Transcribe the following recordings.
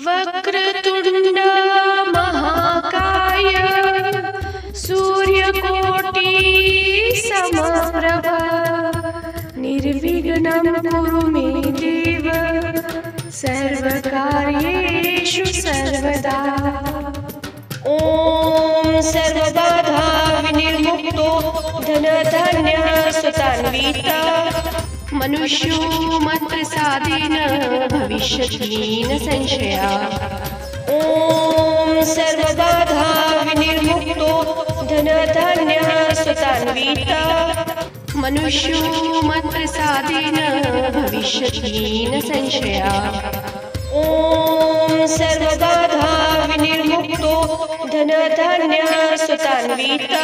वक्रतुंड महाकाय सूर्यकोटि समप्रभा निर्विघ्नं कुरु मे देव सर्वकार्येषु सर्वदा। ॐ सर्वबाधा विनिर्मुक्तो धनधान्य सुतान्विता मनुष्यो मत्प्रसादेन भविष्यति न संशया। ॐ सर्वबाधा विनिर्मुक्तो धनधान्य सुतान्विता मनुष्यो मत्प्रसादेन भविष्यति न संशया। ॐ सर्वबाधा विनिर्मुक्तो धनधान्य सुतान्विता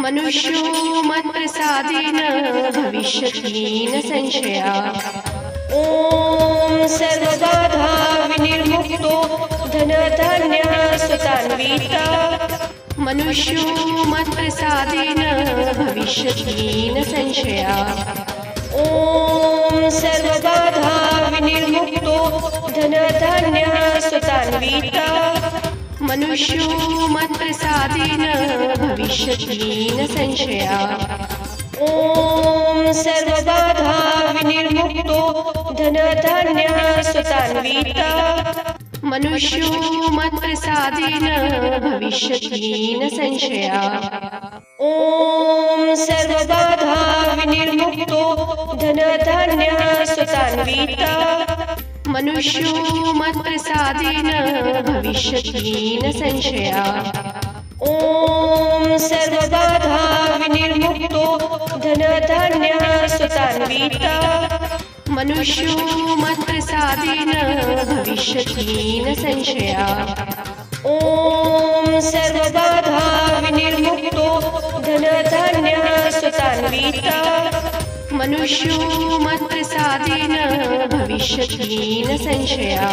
मनुष्यो मत्प्रसादेन भविष्यति न संशया। ॐ सर्वबाधा विनिर्मुक्तो धनधान्य सुतान्विता मनुष्यो मत्प्रसादेन भविष्यति न संशया। ॐ सर्वबाधा विनिर्मुक्तो धनधान्य सुतान्विता मनुष्यो मत्प्रसादेन भविष्यति न संशया। ॐ सर्वबाधा विनिर्मुक्तो धनधान्य सुतान्विता मनुष्यो मत्प्रसादेन भविष्यति न संशया। ॐ सर्वबाधा विनिर्मुक्तो धनधान्य सुतान्विता मनुष्यो मत्प्रसादेन भविष्यति न संशया। ॐ सर्वबाधा विनिर्मुक्तो धनधान्य सुतान्विता मनुष्यो मत्प्रसादेन भविष्यति न संशया। ॐ सर्वबाधा विनिर्मुक्तो धनधान्य सुतान्विता मनुष्यो मत्प्रसादेन भविष्यति न संशया।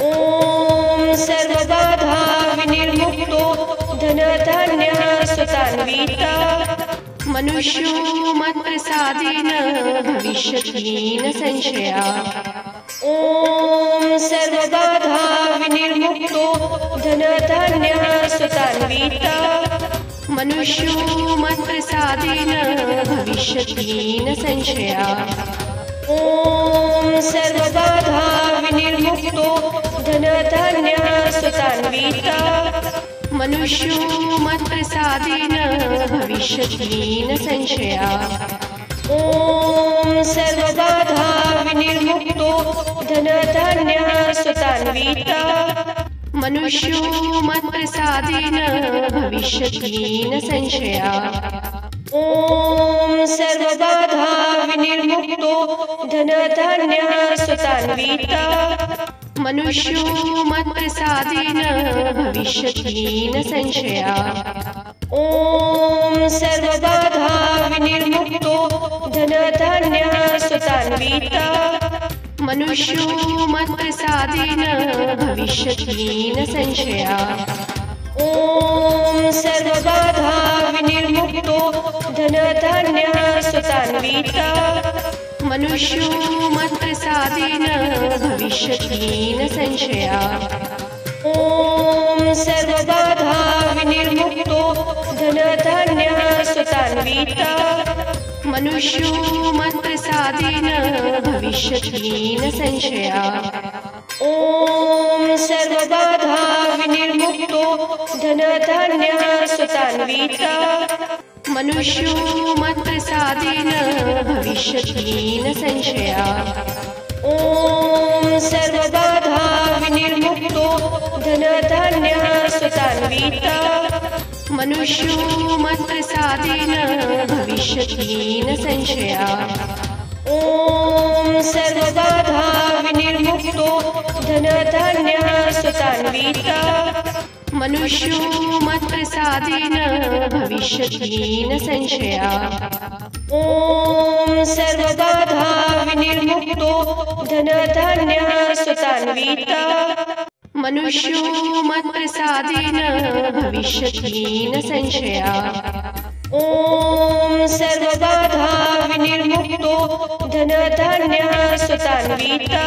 ॐ सर्वबाधा विनिर्मुक्तो धनधान्य सुतान्विता मनुष्यो मत्प्रसादेन भविष्यति न संशया। ॐ सर्वबाधा विनिर्मुक्तो धनधान्य सुतान्विता मनुष्यो मत्प्रसादेन भविष्यति न संशया। ॐ सर्वबाधा विनिर्मुक्तो धनधान्य सुतान्विता मनुष्यो मत्प्रसादेन भविष्यति न संशया। ॐ सर्वबाधा विनिर्मुक्तो धनधान्य सुतान्विता मनुष्यो मत्प्रसादेन भविष्यति न संशया। ॐ सर्वबाधा विनिर्मुक्तो धनधान्य सुतान्विता मनुष्यो मत्प्रसादेन भविष्यति न संशया। ॐ सर्वबाधा विनिर्मुक्तो धनधान्य सुतान्विता मनुष्यो मत्प्रसादेन भविष्यति न संशया। ॐ सर्वबाधा विनिर्मुक्तो धनधान्य सुतान्विता मनुष्यो मत्प्रसादेन भविष्यति न संशया। ॐ सर्वबाधा विनिर्मुक्तो धनधान्य सुतान्विता मनुष्यो मत्प्रसादेन भविष्यति न संशया। ॐ सर्वबाधा विनिर्मुक्तो धनधान्य सुतान्विता मनुष्यो मत्प्रसादेन भविष्यति न संशया। ॐ सर्वबाधा विनिर्मुक्तो धनधान्य सुतान्विता मनुष्यो मत्प्रसादेन भविष्यति न संशया। ॐ सर्वबाधा विनिर्मुक्तो धनधान्य सुतान्विता मनुष्यो मत्प्रसादेन भविष्यति न संशया। ॐ सर्वबाधा विनिर्मुक्तो धनधान्य सुतान्विता मनुष्यो मत्प्रसादेन भविष्यति न संशया। ॐ सर्वबाधा विनिर्मुक्तो धनधान्य सुतान्विता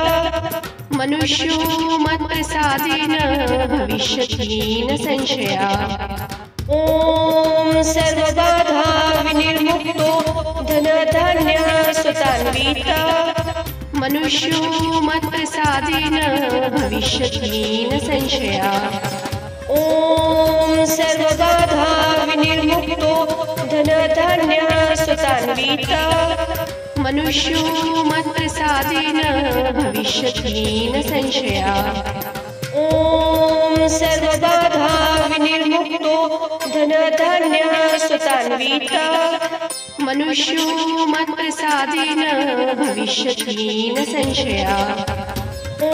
मनुष्यो मत्प्रसादेन भविष्यति न संशया। ॐ सर्वबाधा विनिर्मुक्तो धनधान्यसुतान्विता मनुष्यो मत्प्रसादेन भविष्यति न संशया। ॐ सर्वबाधा विनिर्मुक्तो धनधान्यसुतान्विता मनुष्यो मत्प्रसादेन भविष्यति न संशया। ॐ सर्वबाधा विनिर्मुक्तो धनधान्यसुतान्विता मनुष्यो मत्प्रसादेन भविष्यति न संशया। ॐ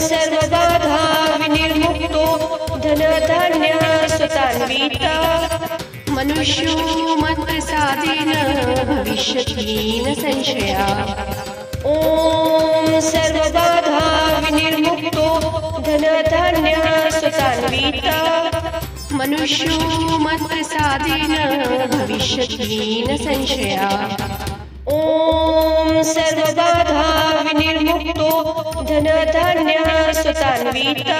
सर्वबाधा विनिर्मुक्तो धनधान्यसुतान्विता मनुष्यो मत्प्रसादेन भविष्यति न संशया। ॐ सर्वबाधा विनिर्मुक्तो धनधान्यसुतान्विता मनुष्यो मत्प्रसादेन भविष्यति न संशया। ॐ सर्वबाधा विनिर्मुक्तो धनधान्यसुतान्विता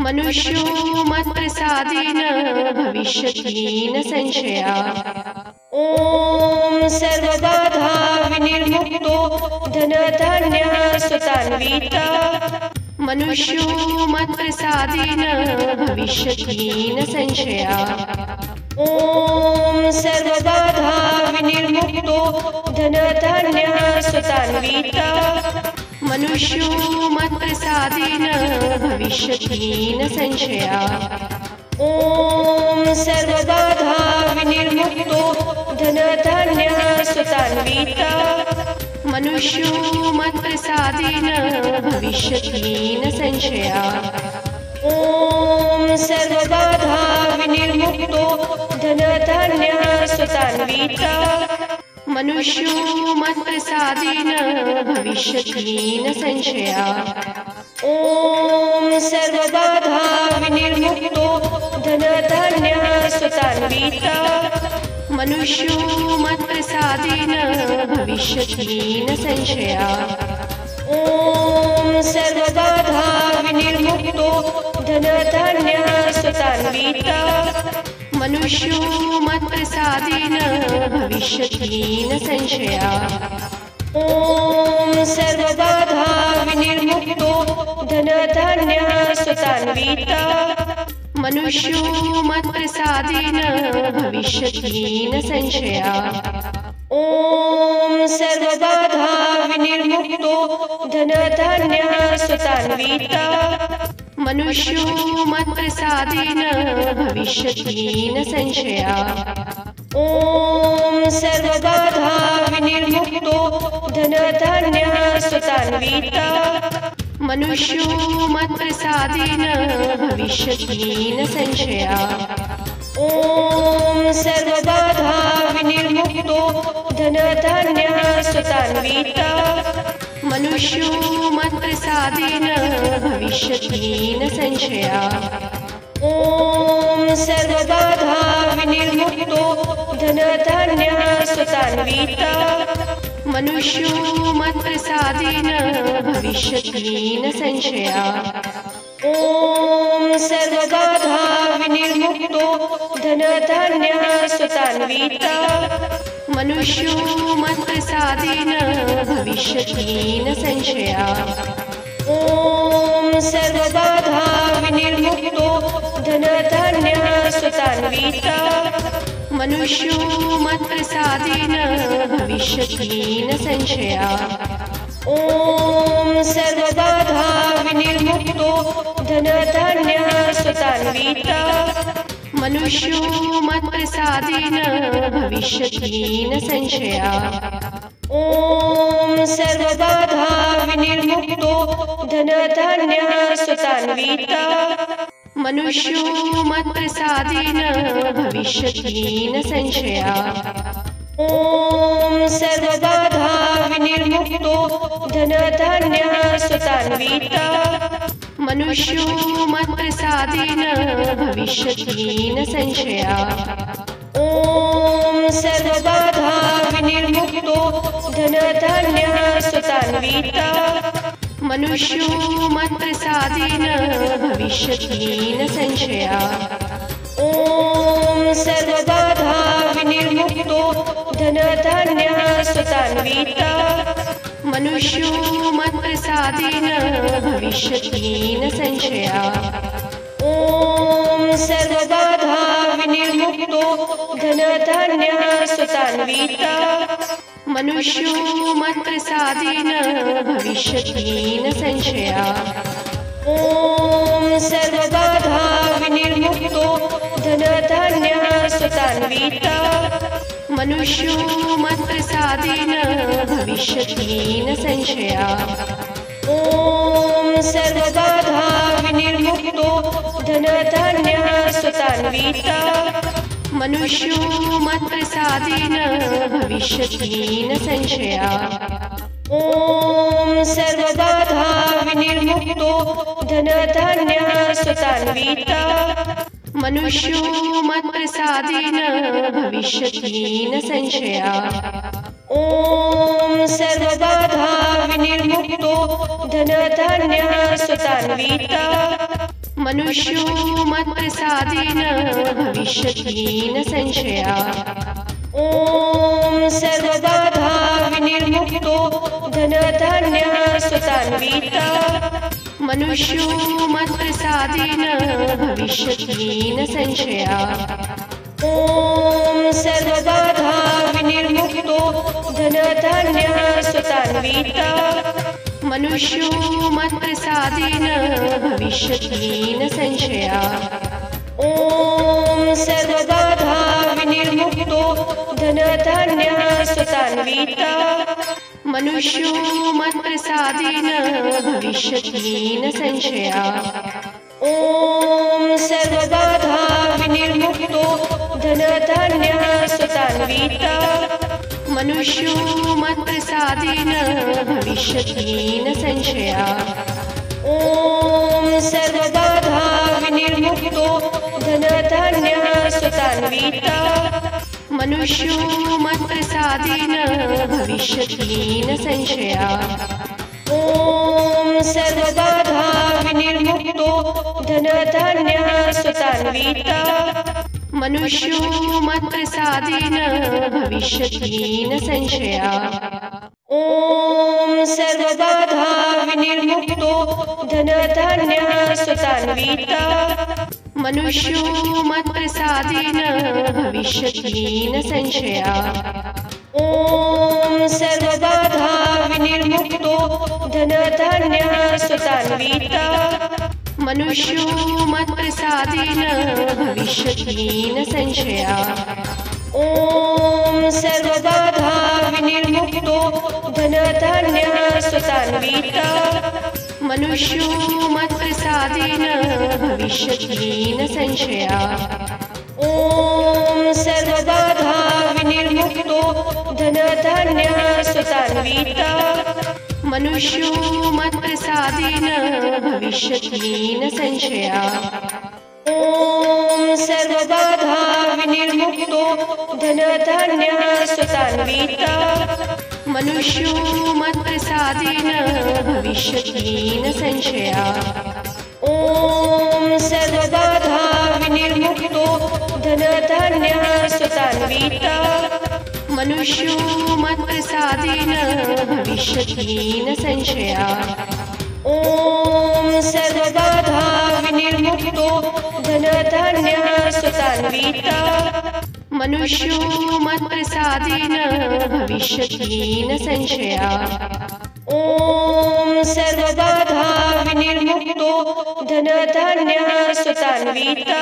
मनुष्यो मत्प्रसादेन भविष्यति न संशया। ॐ सर्वबाधा विनिर्मुक्तो धनधान्यसुतान्विता मनुष्यो मत्प्रसादेन भविष्यति न संशया। ॐ सर्वबाधा विनिर्मुक्तो धनधान्यसुतान्विता मनुष्यो मत्प्रसादेन भविष्यति न संशया। ॐ सर्वबाधा विनिर्मुक्तो धनधान्यसुतान्विता मनुष्यो मत्प्रसादेन भविष्यति न संशया। ॐ सर्वबाधा विनिर्मुक्तो धनधान्यसुतान्विता मनुष्यो मत्प्रसादेन भविष्यति न संशया। ॐ सर्वबाधा विनिर्मुक्तो धनधान्यसुतान्विता मनुष्यो मत्प्रसादेन भविष्यति न संशया। ॐ सर्वबाधा विनिर्मुक्तो धनधान्यसुतान्विता मनुष्यो मत्प्रसादेन भविष्यति न संशया। ॐ सर्वबाधा विनिर्मुक्तो धनधान्यसुतान्विता मनुष्यो मत्प्रसादेन भविष्यति न संशया। ॐ सर्वबाधा विनिर्मुक्तो धनधान्यसुतान्विता मनुष्यो मत्प्रसादेन भविष्यति न संशया। ॐ सर्वबाधा विनिर्मुक्तो धनधान्यसुतान्विता मनुष्यो मत्प्रसादेन भविष्यति न संशया। ॐ सर्वबाधा विनिर्मुक्तो धनधान्यसुतान्विता मनुष्यो मत्प्रसादेन भविष्यति न संशया। ॐ सर्वबाधा विनिर्मुक्तो धनधान्यसुतान्विता मनुष्यो मत्प्रसादेन भविष्यति न संशया। ॐ सर्वबाधा विनिर्मुक्तो धनधान्यसुतान्विता मनुष्यो मत्प्रसादेन भविष्यति न संशया। ॐ सर्वबाधा विनिर्मुक्तो धनधान्यसुतान्विता मनुष्यो मत्प्रसादेन भविष्यति न संशया। ॐ सर्वबाधा विनिर्मुक्तो धनधान्यसुतान्विता मनुष्यो मत्प्रसादेन भविष्यति न संशया। ॐ सर्वबाधा विनिर्मुक्तो धनधान्यसुतान्विता मनुष्यो मत्प्रसादेन भविष्यति न संशया। ॐ सर्वबाधा विनिर्मुक्तो धनधान्यसुतान्विता मनुष्यो मत्प्रसादेन भविष्यति न संशया। ॐ सर्वबाधा विनिर्मुक्तो धनधान्यसुतान्विता मनुष्यो मत्प्रसादेन भविष्यति न संशया। ॐ सर्वबाधा विनिर्मुक्तो धनधान्यसुतान्विता मनुष्यो मत्प्रसादेन भविष्यति न संशया। ॐ सर्वबाधा विनिर्मुक्तो धनधान्यसुतान्विता मनुष्यो मत्प्रसादेन भविष्यति न संशया। ॐ सर्वबाधा विनिर्मुक्तो धनधान्यसुतान्विता मनुष्यो मत्प्रसादेन भविष्यति न संशया। ॐ सर्वबाधा विनिर्मुक्तो धनधान्यसुतान्विता मनुष्यो मत्प्रसादेन भविष्यति न संशया। ॐ सर्वबाधा विनिर्मुक्तो धनधान्यसुतान्विता मनुष्यो मत्प्रसादेन भविष्यति न संशया। ॐ सर्वबाधा विनिर्मुक्तो धनधान्यसुतान्विता मनुष्यो मत्प्रसादेन भविष्यति न संशया। ॐ सर्वबाधा विनिर्मुक्तो धनधान्यसुतान्विता मनुष्यो मत्प्रसादेन भविष्यति न संशया। ॐ सर्वबाधा विनिर्मुक्तो धनधान्यसुतान्विता मनुष्यो मत्प्रसादेन भविष्यति न संशया। ॐ सर्वबाधा विनिर्मुक्तो धनधान्यसुतान्विता मनुष्यो मत्प्रसादेन भविष्यति न संशया। ॐ सर्वबाधा विनिर्मुक्तो धनधान्यसुतान्विता मनुष्यो मत्प्रसादेन भविष्यति न संशया। ॐ सर्वबाधा विनिर्मुक्तो धनधान्यसुतान्विता मनुष्यो मत्प्रसादेन भविष्यति न संशया। ॐ सर्वबाधा विनिर्मुक्तो धनधान्यसुतान्विता मनुष्यो मत्प्रसादेन भविष्यति न संशया। ॐ सर्वबाधा विनिर्मुक्तो धनधान्यसुतान्विता मनुष्यो मत्प्रसादेन भविष्यति न संशया। ॐ सर्वबाधा विनिर्मुक्तो धनधान्यसुतान्विता मनुष्यो मत्प्रसादेन भविष्यति न संशया। ॐ सर्वबाधा विनिर्मुक्तो धनधान्यसुतान्विता मनुष्यो मत्प्रसादेन भविष्यति न संशया। ॐ सर्वबाधा विनिर्मुक्तो धनधान्यसुतान्विता मनुष्यो मत्प्रसादेन भविष्यति न संशया। ॐ सर्वबाधा विनिर्मुक्तो धनधान्यसुतान्विता मनुष्यो मत्प्रसादेन भविष्यति न संशया। ॐ सर्वबाधा विनिर्मुक्तो धनधान्यसुतान्विता मनुष्यो मत्प्रसादेन भविष्यति न संशया। ॐ सर्वबाधा विनिर्मुक्तो धनधान्यसुतान्विता मनुष्यो मत्प्रसादेन भविष्यति न संशया। ॐ सर्वबाधा विनिर्मुक्तो धनधान्यसुतान्विता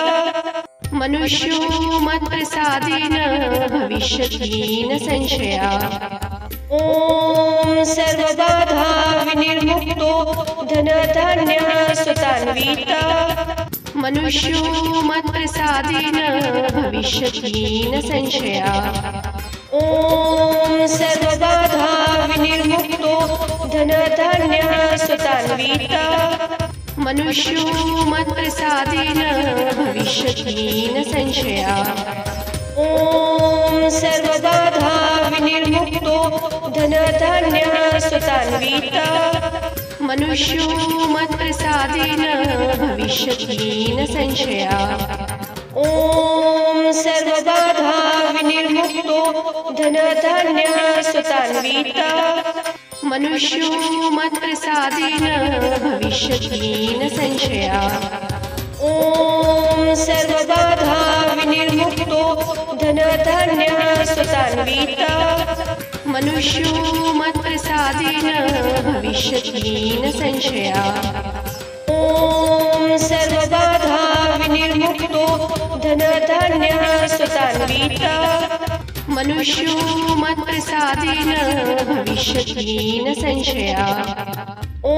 मनुष्यो मत्प्रसादेन भविष्यति न संशया। ॐ सर्वबाधा विनिर्मुक्तो धनधान्यसुतान्विता मनुष्यो मत्प्रसादेन भविष्यति न संशया। ॐ सर्वबाधा विनिर्मुक्तो धनधान्यसुतान्विता मनुष्यो मत्प्रसादेन भविष्यति न संशया। ॐ सर्वबाधा विनिर्मुक्तो धनधान्यसुतान्विता मनुष्यो मत्प्रसादेन भविष्यति न संशया ॐ सर्वबाधा विनिर्मुक्तो धनधान्यसुतान्विता मनुष्यो मत्प्रसादेन भविष्यति न संशया ॐ सर्वबाधा विनिर्मुक्तो धनधान्यसुतान्विता मनुष्यो मत्प्रसादेन भविष्यति न संशया ॐ सर्वबाधा विनिर्मुक्तो धनधान्यसुतान्विता मनुष्यो मत्प्रसादेन भविष्यति न संशया ॐ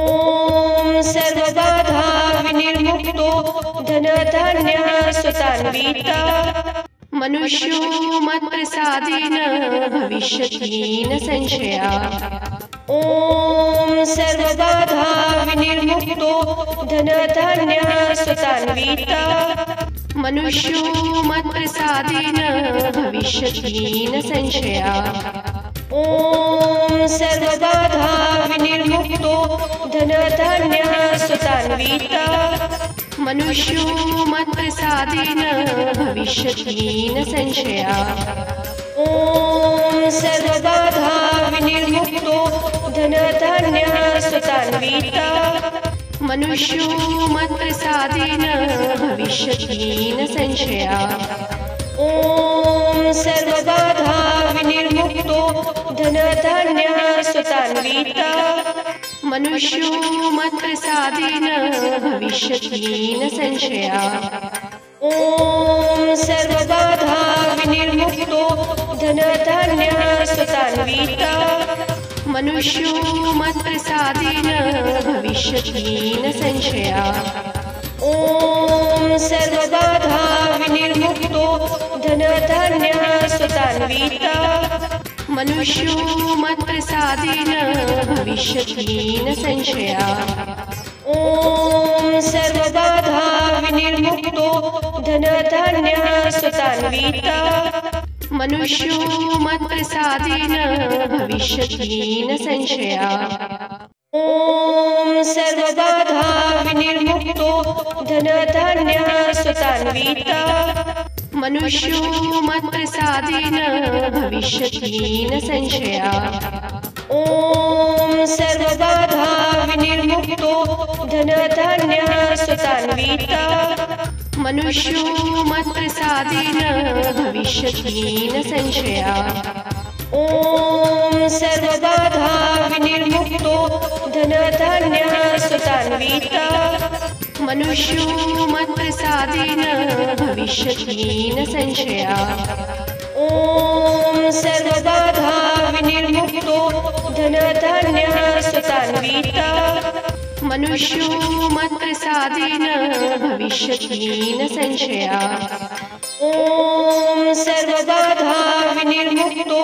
सर्वबाधा विनिर्मुक्तो धनधान्यसुतान्विता मनुष्यो मत्प्रसादेन भविष्यति न संशया ॐ सर्वबाधा विनिर्मुक्तो धनधान्यसुतान्विता मनुष्यो मत्प्रसादेन भविष्यति न संशया ॐ सर्वबाधा विनिर्मुक्तो धनधान्यसुतान्विता मनुष्यो मत्प्रसादेन भविष्यति न संशया ॐ सर्वबाधा विनिर्मुक्तो धनधान्यसुतान्विता मनुष्यो मत्प्रसादेन भविष्यति न संशया ॐ सर्वबाधा विनिर्मुक्तो धनधान्यसुतान्विता मनुष्यो मत्प्रसादेन भविष्यति न संशया ॐ सर्वबाधा विनिर्मुक्तो धनधान्यसुतान्विता मनुष्यो मत्प्रसादेन भविष्यति न संशया ॐ सर्वबाधा विनिर्मुक्तो धनधान्यसुतान्विता मनुष्यो मत्प्रसादेन भविष्यति न संशया ॐ सर्वबाधा विनिर्मुक्तो धनधान्यसुतान्विता मनुष्यो मत्प्रसादेन भविष्यति न संशया ॐ सर्वबाधा विनिर्मुक्तो धनधान्यसुतान्विता मनुष्यो मत्प्रसादेन भविष्यति न संशया ॐ सर्वबाधा विनिर्मुक्तो धनधान्यसुतान्विता मनुष्यो मत्प्रसादेन भविष्यति न संशया ॐ सर्वबाधा विनिर्मुक्तो धनधान्यसुतान्विता मनुष्यो मत्प्रसादेन भविष्यति न संशया ॐ सर्वबाधा विनिर्मुक्तो धनधान्यसुतान्विता मनुष्यो मत्प्रसादेन भविष्यति न संशया ॐ सर्वबाधा विनिर्मुक्तो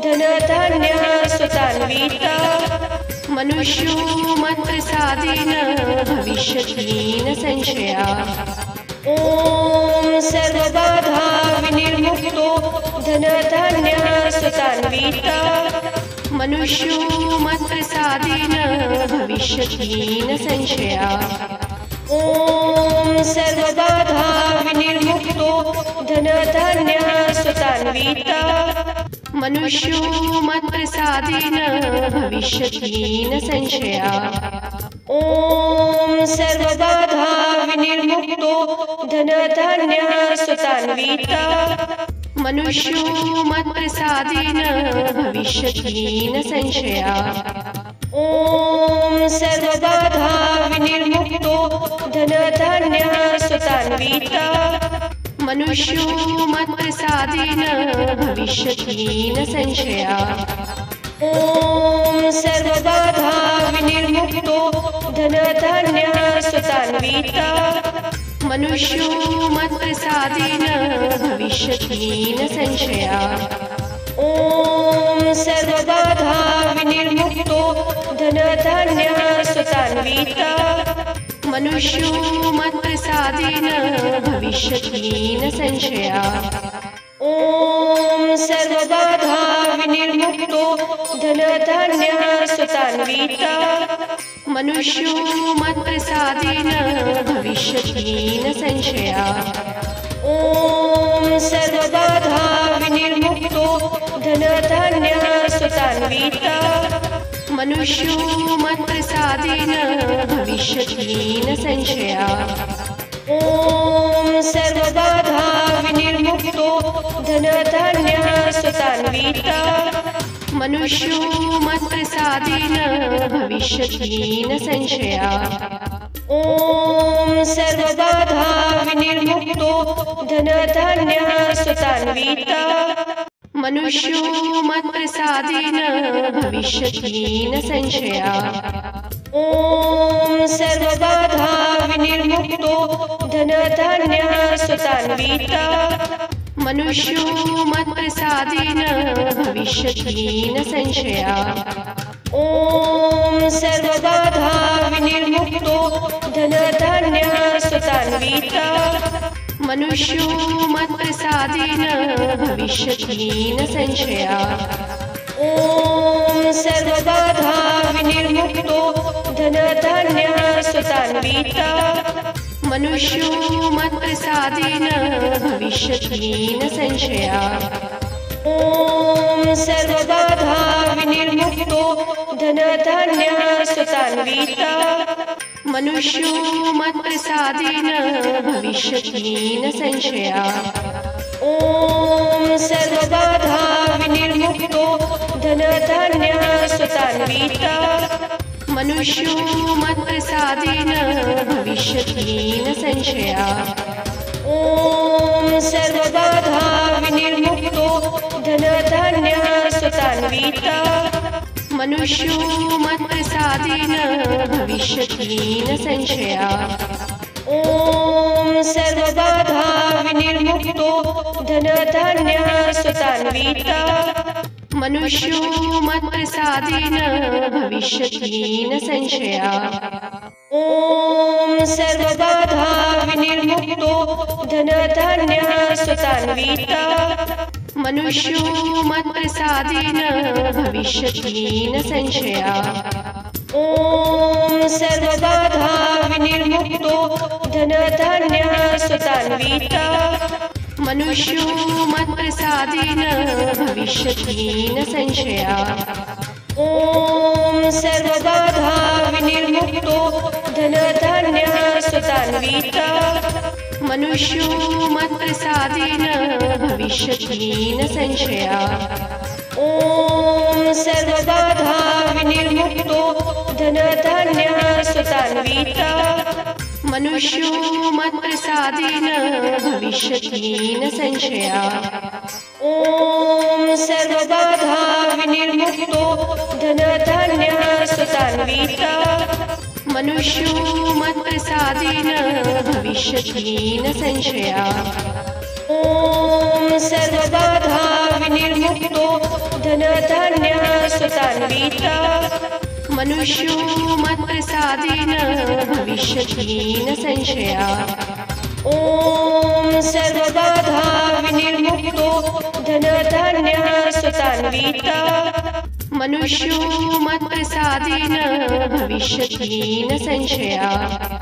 धनधान्यसुतान्विता मनुष्यो मत्प्रसादेन भविष्यति न संशया ॐ सर्वबाधा विनिर्मुक्तो धनधान्यसुतान्विता मनुष्यो मत्प्रसादेन भविष्यति न संशया ॐ सर्वबाधा विनिर्मुक्तो धनधान्यसुतान्विता मनुष्यो मत्प्रसादेन भविष्यति न संशया ॐ सर्वबाधा विनिर्मुक्तो धनधान्यसुतान्विता मनुष्यो मत्प्रसादेन भविष्यति न संशया ॐ सर्वबाधा विनिर्मुक्तो धनधान्यसुतान्विता मनुष्यो मत्प्रसादेन भविष्यति न संशया ॐ सर्वबाधा विनिर्मुक्तो धनधान्यसुतान्विता मनुष्यो मत्प्रसादेन भविष्यति न संशया ॐ सर्वबाधा विनिर्मुक्तो धनधान्यसुतान्विता मनुष्यो मत्प्रसादेन भविष्यति न संशया ॐ सर्वबाधा विनिर्मुक्तो धनधान्य सुतान्विता मनुष्यो मत्प्रसादेन भविष्यति न संशया ॐ सर्वबाधा विनिर्मुक्तो धनधान्य सुतान्विता मनुष्यो मत्प्रसादेन भविष्यति न संशया ॐ सर्वबाधा विनिर्मुक्तो धनधान्य सुतान्विता मनुष्यो मत्प्रसादेन भविष्यति न संशया ॐ सर्वबाधा विनिर्मुक्तो धनधान्य सुतान्विता मनुष्यो मत्प्रसादेन भविष्यति न संशया ॐ सर्वबाधा विनिर्मुक्तो धनधान्य सुतान्विता मनुष्यो मत्प्रसादेन भविष्यति न संशया ॐ सर्वबाधा विनिर्मुक्तो धनधान्य सुतान्विता मनुष्यो मत्प्रसादेन भविष्यति न संशया ॐ सर्वबाधा विनिर्मुक्तो धनधान्य सुतान्विता मनुष्यो मत्प्रसादेन भविष्यति न संशया ॐ सर्वबाधा विनिर्मुक्तो धनधान्य सुतान्विता मनुष्यो मत्प्रसादेन भविष्यति न संशया ॐ सर्वबाधा विनिर्मुक्तो धनधान्य सुतान्विता मनुष्यो मत्प्रसादेन भविष्यति न संशया ॐ सर्वबाधा विनिर्मुक्तो धनधान्य सुतान्विता मनुष्यो मत्प्रसादेन भविष्यति न संशया ॐ सर्वबाधा विनिर्मुक्तो धनधान्य सुतान्विता मनुष्यो मत्प्रसादेन भविष्यति न संशया ॐ सर्वबाधा विनिर्मुक्तो धनधान्य सुतान्विता मनुष्यो मत्प्रसादेन भविष्यति न संशया ॐ सर्वबाधा विनिर्मुक्तो धनधान्य सुतान्विता मनुष्यो मत्प्रसादेन भविष्यति न संशया ॐ सर्वबाधा विनिर्मुक्तो धनधान्य सुतान्विता मनुष्यो मत्प्रसादेन भविष्यति न संशया ॐ सर्वबाधा विनिर्मुक्तो धनधान्य सुतान्विता मनुष्यो मत्प्रसादेन भविष्यति न संशया ॐ सर्वबाधा विनिर्मुक्तो धनधान्य सुतान्विता मनुष्यो मत्प्रसादेन भविष्यति न संशया ॐ सर्वबाधा विनिर्मुक्तो धनधान्य सुतान्विता मनुष्यो मत्प्रसादेन भविष्यति न संशया ॐ सर्वबाधा विनिर्मुक्तो धनधान्य सुतान्विता मनुष्यो मत्प्रसादेन भविष्यति न संशया।